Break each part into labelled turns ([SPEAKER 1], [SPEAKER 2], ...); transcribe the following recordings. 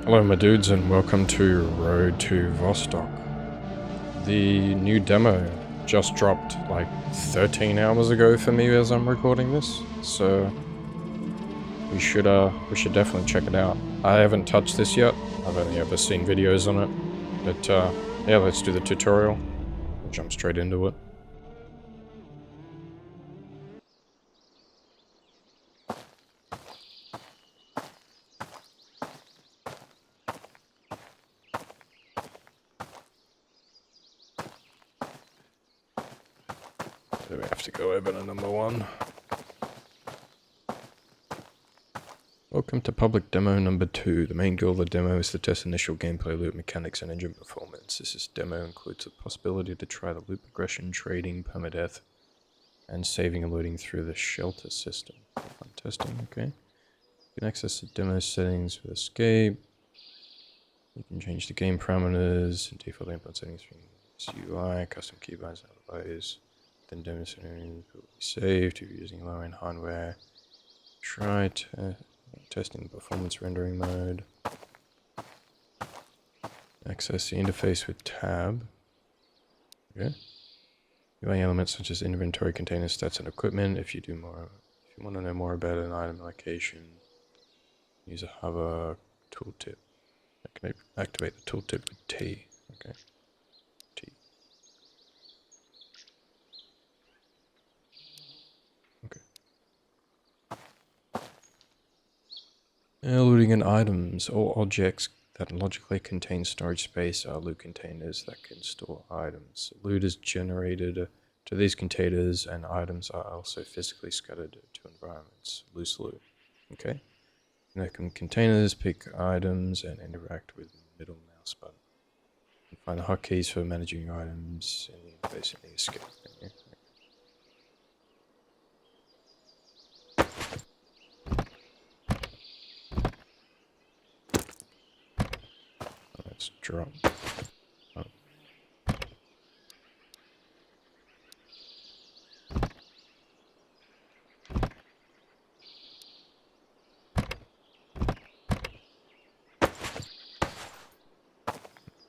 [SPEAKER 1] Hello my dudes and welcome to Road to Vostok. The new demo just dropped like 13 hours ago for me as I'm recording this, so we should definitely check it out. I haven't touched this yet, I've only ever seen videos on it, but yeah, let's do the tutorial. We'll jump straight into it. So we have to go over to number 1. Welcome to public demo number 2. The main goal of the demo is to test initial gameplay, loop mechanics, and engine performance. This demo includes the possibility to try the loop progression, trading, permadeath, and saving and loading through the shelter system. Fun testing, okay. You can access the demo settings with escape. You can change the game parameters and default input settings from UI, custom keybinds and otherwise. Then demo settings will be saved if you're using low-end hardware. Try testing performance rendering mode. Access the interface with tab. Okay. UI elements such as inventory, containers, stats, and equipment. If you want to know more about an item allocation, use a hover tooltip. Activate the tooltip with T. Okay. T. Okay. Looting and items. All objects that logically contain storage space are loot containers that can store items. Loot is generated to these containers, and items are also physically scattered to environments. Loose loot. Okay. Open containers, pick items, and interact with the middle mouse button. And find the hotkeys for managing your items in the interface in the escape menu. Let's drop. Oh.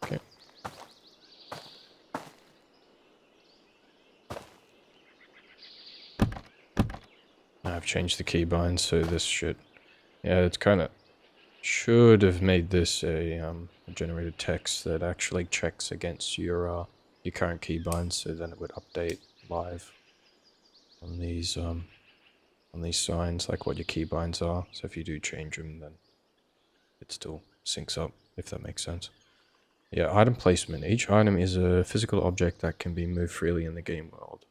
[SPEAKER 1] Okay. I've changed the keybinds, so this should, yeah, it's kind of should have made this a generated text that actually checks against your current keybinds, so then it would update live on these signs, like what your keybinds are. So if you do change them, then it still syncs up, if that makes sense. Yeah, item placement. Each item is a physical object that can be moved freely in the game world.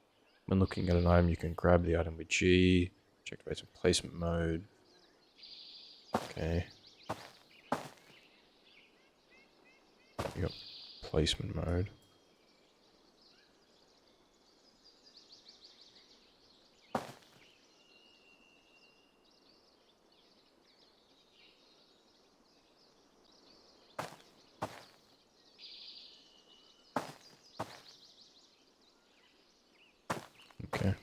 [SPEAKER 1] When looking at an item, you can grab the item with G, activate some placement mode. Okay. You got placement mode. Okay.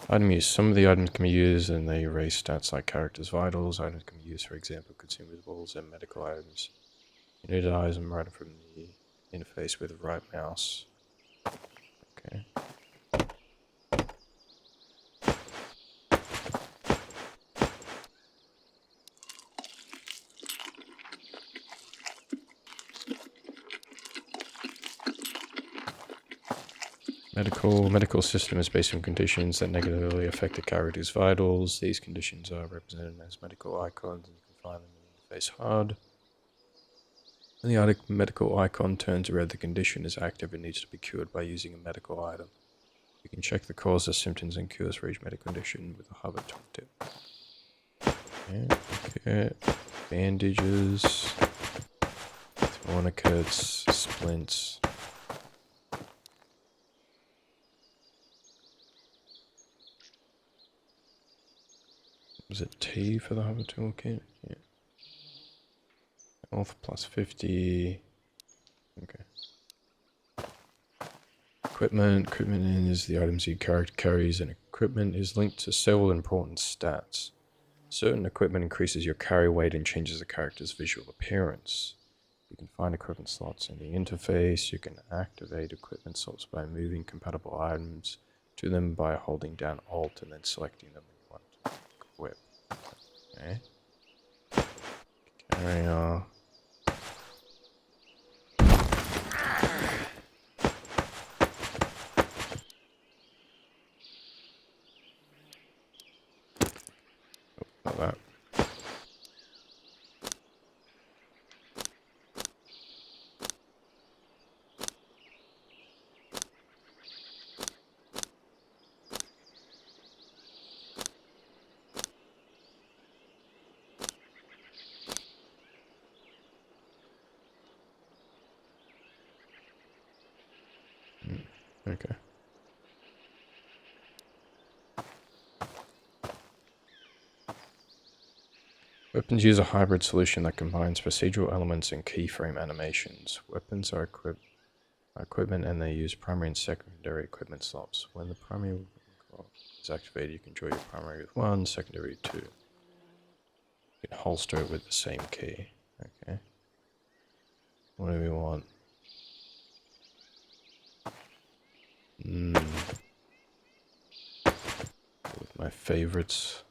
[SPEAKER 1] Item use. Some of the items can be used and they erase stats like characters' vitals. Items can be used, for example, consumables and medical items. You need to eyes them right from the interface with the right mouse. Okay. Medical system is based on conditions that negatively affect a character's vitals. These conditions are represented as medical icons, and you can find them in the interface HUD. When the medical icon turns red, the condition is active and needs to be cured by using a medical item. You can check the causes, symptoms, and cures for each medical condition with a hover tooltip. Okay. Bandages, tourniquets, splints. Was it T for the hover toolkit? Yeah. Health plus 50. Okay. Equipment is the items your character carries, and equipment is linked to several important stats. Certain equipment increases your carry weight and changes the character's visual appearance. You can find equipment slots in the interface. You can activate equipment slots by moving compatible items to them by holding down Alt and then selecting them you want to equip. Okay. Carry on. Like that. Okay. Weapons use a hybrid solution that combines procedural elements and keyframe animations. Weapons are equipment and they use primary and secondary equipment slots. When the primary is activated, you can draw your primary with 1, secondary with 2. You can holster it with the same key. Okay. What do we want? With my favorites.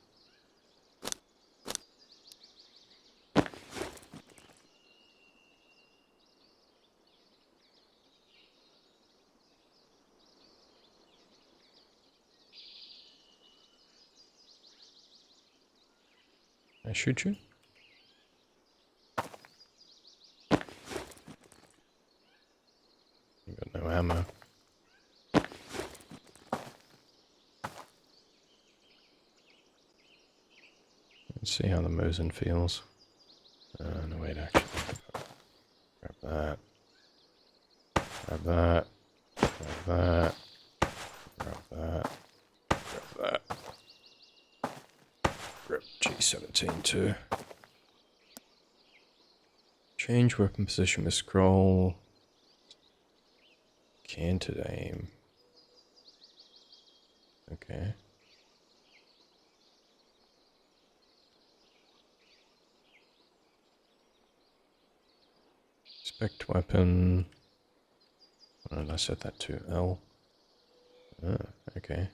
[SPEAKER 1] Can I shoot you? You got no ammo. Let's see how the Mosin feels. No wait, actually. Grab that. Grab that. Grab that. Grab that. Grab that. Grab G17 too. Change weapon position with scroll. Canted aim. Okay. Inspect weapon. Why did I set that to L? Oh, okay.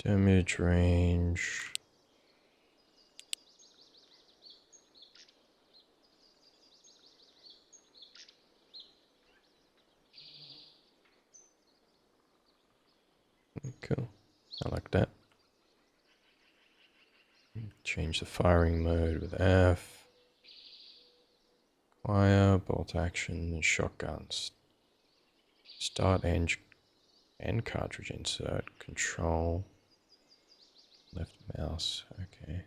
[SPEAKER 1] Damage range. Cool. I like that. Change the firing mode with F. Fire, bolt action, and shotguns. Start and cartridge insert. Control. Left mouse. Okay.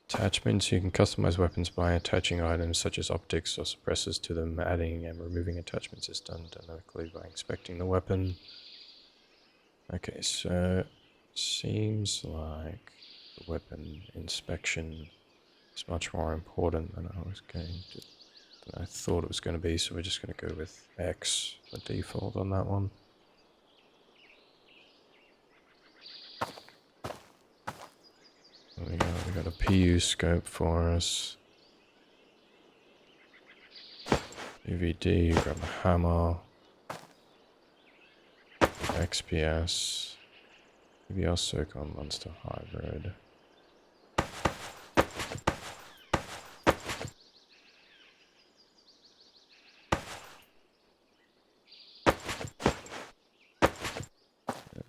[SPEAKER 1] Attachments. You can customize weapons by attaching items such as optics or suppressors to them. Adding and removing attachments is done dynamically by inspecting the weapon. Okay, so seems like the weapon inspection is much more important than I thought it was going to be, so we're just going to go with X, the default on that one. We got a PU scope for us. DVD, grab a hammer. XPS. PBR Circle Monster Hybrid.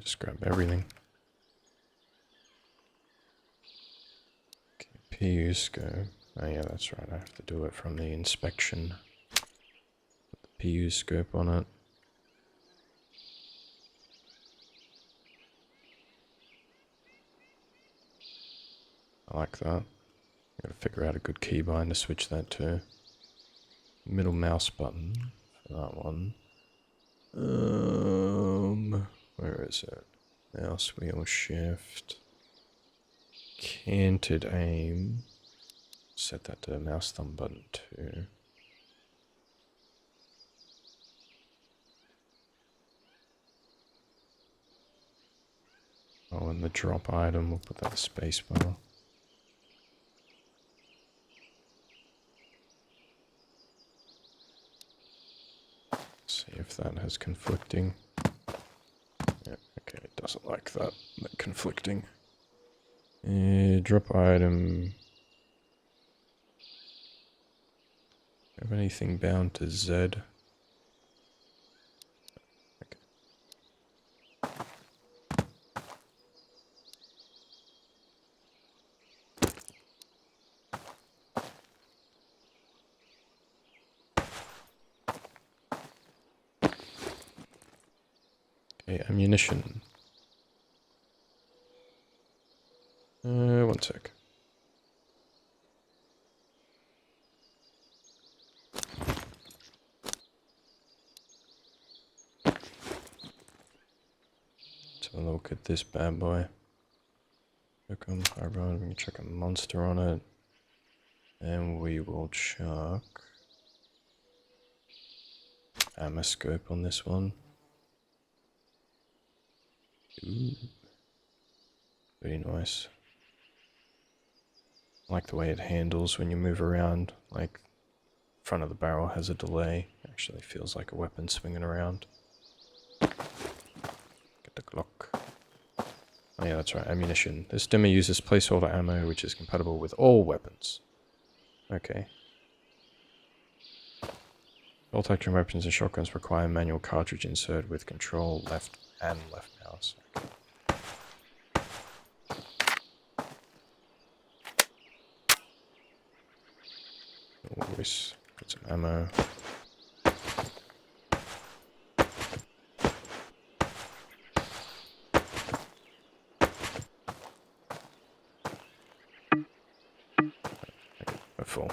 [SPEAKER 1] Just grab everything. Okay, PU scope. Oh yeah, that's right. I have to do it from the inspection. Put the PU scope on it. I like that. Gotta figure out a good keybind to switch that to. Middle mouse button for that one. Where is it? Mouse wheel shift. Canted aim. Set that to mouse thumb button too. Oh, and the drop item, we'll put that in space bar. See if that has conflicting. Yeah, okay, it doesn't like that conflicting. Drop item. Have anything bound to Z? Okay. Okay, ammunition. One sec. Let's have a look at this bad boy. Check on hybrid, we can check a monster on it. And we will chuck ammo scope on this one. Ooh. Very nice. I like the way it handles when you move around. Like, front of the barrel has a delay. Actually feels like a weapon swinging around. Get the Glock. Oh yeah, that's right, ammunition. This demo uses placeholder ammo, which is compatible with all weapons. Okay. Bolt action weapons and shotguns require manual cartridge insert with control left and left mouse. Okay. Always put some ammo. Full.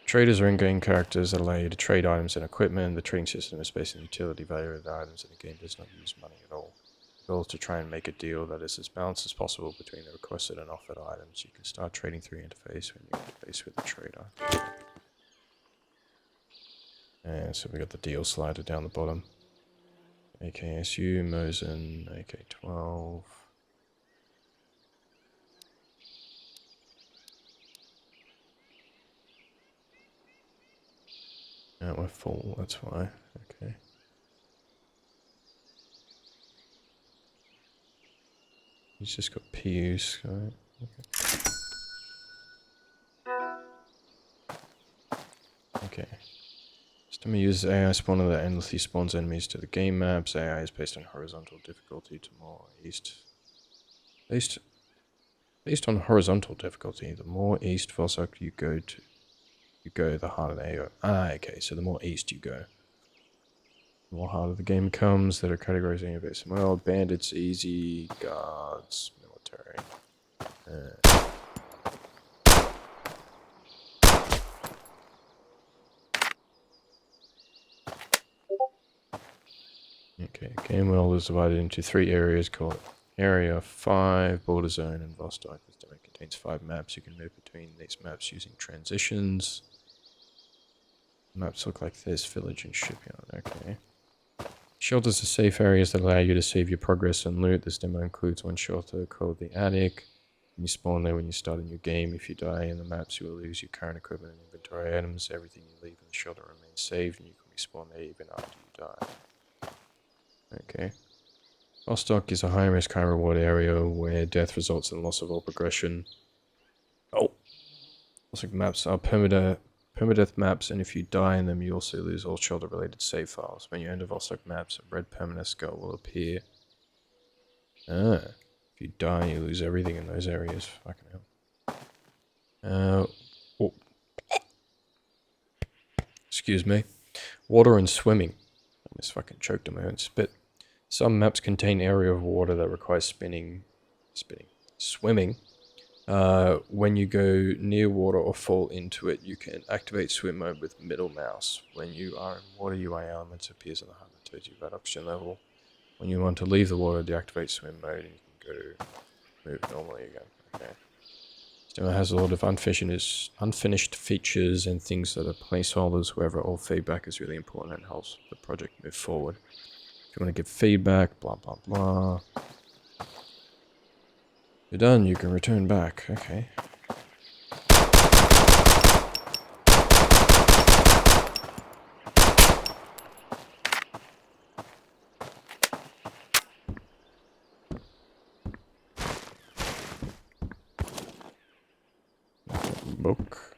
[SPEAKER 1] Traders are in-game characters that allow you to trade items and equipment. The trading system is based on the utility value of the items, and the game does not use money at all. The goal is to try and make a deal that is as balanced as possible between the requested and offered items. You can start trading through your interface when you interface with the trader. And so we got the deal slider down the bottom. AKSU, Mosin, AK-12. Yeah, we're full, that's why. Okay. He's just got PUs, right? Okay. System uses AI spawner that endlessly spawns enemies to the game maps. AI is based on horizontal difficulty to more east. Based on horizontal difficulty, the more east Vostok you go, the harder the AO. Okay, so the more east you go, the more harder the game becomes. That are categorized in your base. Well, bandits, easy, guards, military. Okay, game world is divided into 3 areas called Area 5, Border Zone, and Vostok. This domain contains 5 maps. You can move between these maps using transitions. Maps look like this: village and shipyard. Okay. Shelters are safe areas that allow you to save your progress and loot. This demo includes one shelter called the Attic. You spawn there when you start a new game. If you die in the maps, you will lose your current equipment and inventory items. Everything you leave in the shelter remains saved, and you can respawn there even after you die. Okay. Vostok is a high-risk, high-reward area where death results in loss of all progression. Oh! Vostok maps are permadeath maps, and if you die in them, you also lose all shelter-related save files. When you enter Vostok maps, a red permanent skull will appear. If you die, you lose everything in those areas. Fucking hell. Oh. Excuse me. Water and swimming. I almost fucking choked on my own spit. Some maps contain area of water that requires swimming. When you go near water or fall into it, you can activate swim mode with middle mouse. When you are in water, UI elements appears on the HUD that tells you about oxygen level. When you want to leave the water, deactivate swim mode and you can go move normally again. Okay. Still has a lot of unfinished features and things that are placeholders. However, all feedback is really important and helps the project move forward. If you want to give feedback, blah blah blah. You're done, you can return back. Okay. Book.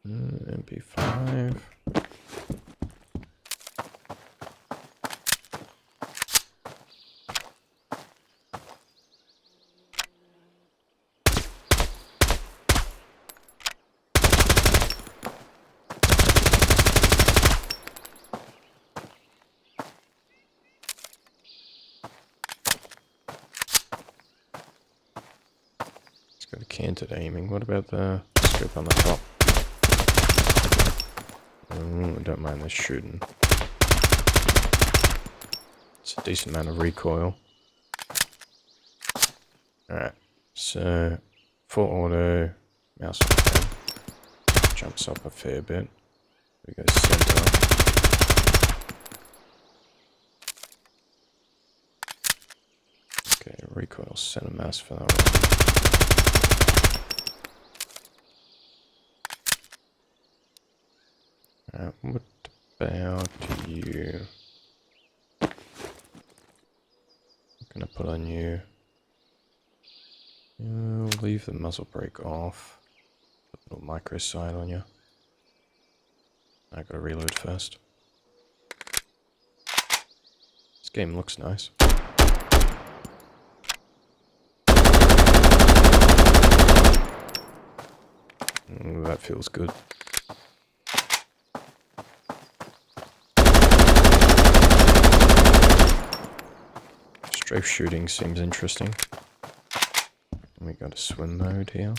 [SPEAKER 1] MP5. It's got a canted aiming. What about the scope on the top? Oh, I don't mind this shooting. It's a decent amount of recoil. Alright, so full auto, mouse on 10. Jumps up a fair bit. We go center. Okay, recoil center mouse for that one. Alright, what about you? I'm gonna put on you. Leave the muzzle brake off. Put a little micro sight on you. I gotta reload first. This game looks nice. Ooh, that feels good. Strafe shooting seems interesting. We got a swim mode here.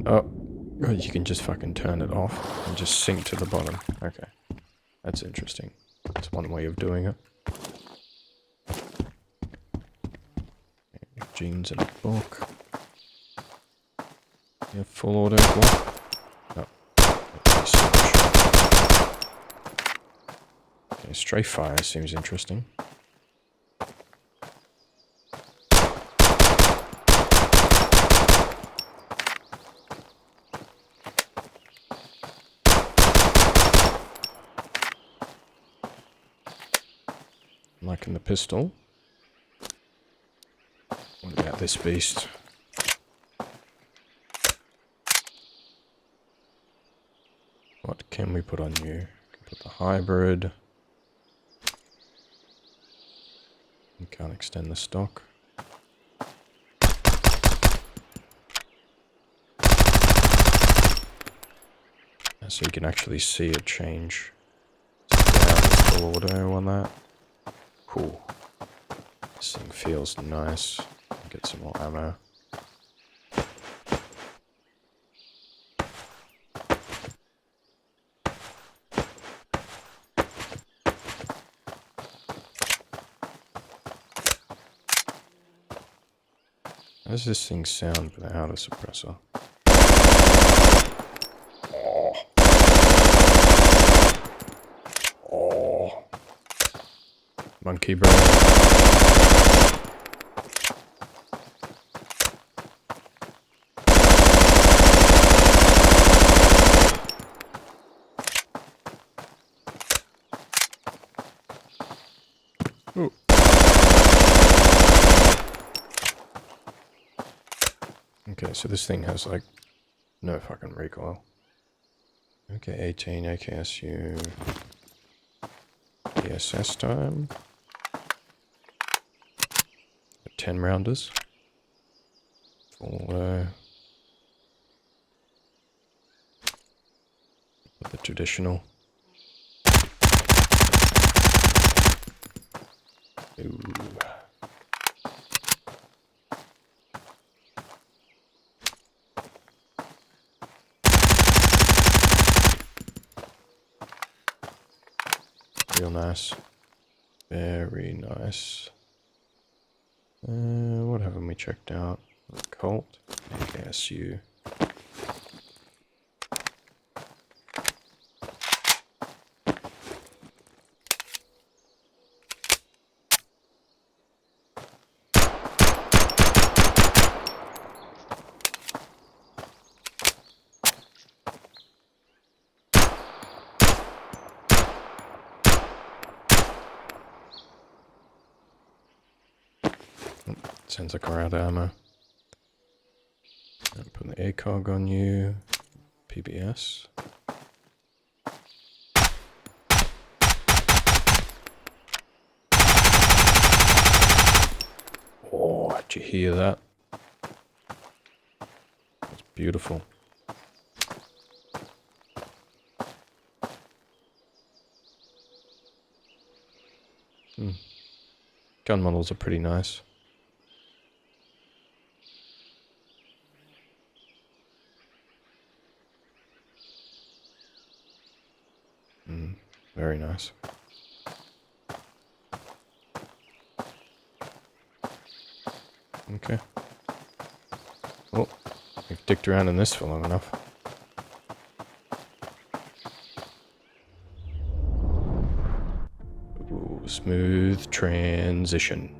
[SPEAKER 1] Oh, you can just fucking turn it off and just sink to the bottom. Okay, that's interesting. That's one way of doing it. Jeans in a book. Yeah, full auto block. Oh, okay, strafe fire seems interesting. Liking the pistol. What about this beast? What can we put on you? We can put the hybrid. We can't extend the stock. So you can actually see it change. Full auto on that. Cool. This thing feels nice. Get some more ammo. How does this thing sound without a suppressor? Oh. Oh. Monkey bro. Ooh. Okay, so this thing has like no fucking recoil. Okay, 18 AKSU. ESS time. 10 rounders. Full with the traditional. Ooh. Real nice. Very nice. What haven't we checked out? Colt. AKSU. Sounds like we're out of ammo. I'm putting the ACOG on you. PBS. Oh, did you hear that? That's beautiful. Gun models are pretty nice. Very nice. Okay. Well, we've dicked around in this for long enough. Ooh, smooth transition.